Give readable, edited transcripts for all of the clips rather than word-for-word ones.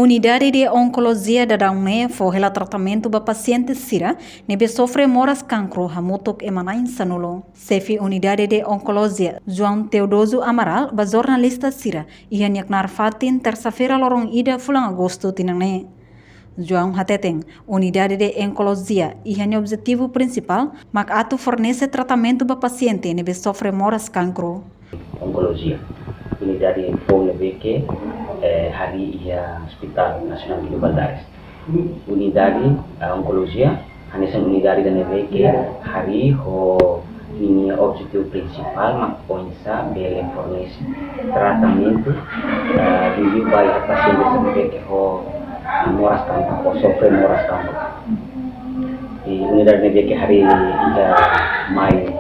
Unidade de Oncologia da Daune foi o tratamento para pacientes sira nebe sofre moras cancro hamutok emanain sanulo. Sefi Unidade de Oncologia João Teodoso Amaral ba jornalista sira ia nyaknar fatin terça-feira lorong ida fulang agosto tinangne. João Hateteng, Unidade de Oncologia, ia objetivo principal, mak atu fornece tratamento para paciente nebe sofre moras cancro. Oncologia. Unidade FONEBEC hari ia Hospital Nasional de Valadares. Unidade Oncologia, hanesan unidade da NEBEC hari ho ini objetivo principal mak poinsa bele fornece tratamento vivi by paciente NEBEC ho moras campo ho sofre moras campo. Di unidade NEBEC hari ia Mai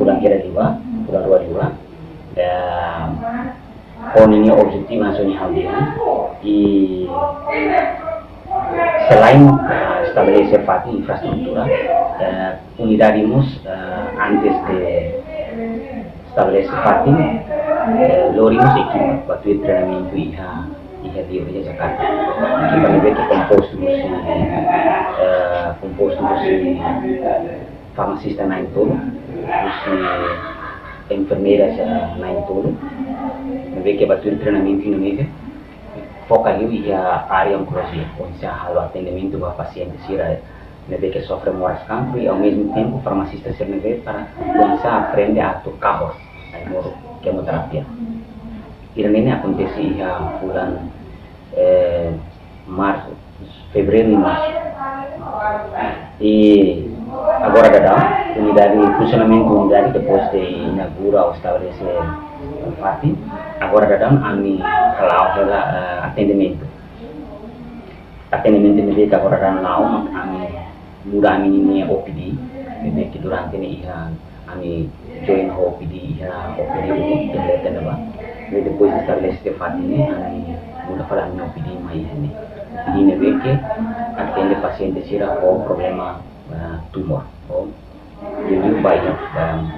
bulan kira-kira bulan 22 dan ini objektif maksudnya hadiah selain establecer fati infraestructura unidadimos antes de establecer fati lorimos equipa para o treinamento iha di Jakarta equipa NEBEC composto de farmacista na Intolo enfermeiras na Intolo, NEBEC batu treinamento em Indonésia, focado ia área oncologia, onde se halo atendimento para pacientes sira NEBEC sofre moras cancro e ao mesmo tempo farmacista ser NEBEC para onde aprende a tocar quimioterapia. Ini acontece ia bulan março, fevereiro e março. E agora da unidade funcionamento unidade depois de inaugurar ou estabelecer FATI agora da ami kalau atendimento NEBEC agora da now ami muda ami ini OPD NEBEC durante ini ami join OPD OPD itu depois de estabelecer FATI ini ami muda falar ami OPD mai ini NEBEC atende pacientes sira com problema tumor ou banyak campo.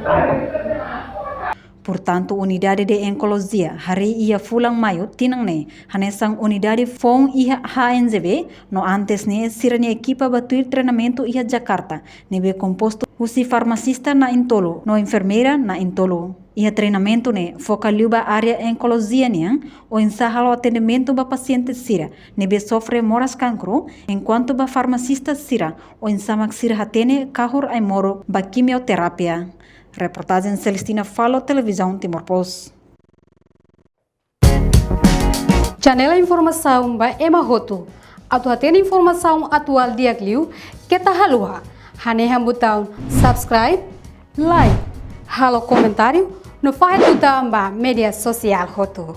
Portanto, Unidade de Oncologia hari ia fulang mayo tinangne hanesang unidade fong ia HNZB no antes ne sirane equipa batuir treinamento ia Jakarta nebe composto usi farmacista na Intolo no enfermeira na Intolo. Ia treinamento ne focaliuba área oncologia niang o ensahalo atendimento ba pacientes sira nebe sofre moras cancro enquanto ba farmacista sira o ensamak sira hatene kahur ai moro ba quimioterapia. Reportagem Celestina Falo, Televisão Timor Post. Janela informação ba Emma Roto. Atu hatene informação atual diagliu kita halua. Hane hambutão subscribe, like, halo comentário no faixa do media social Roto.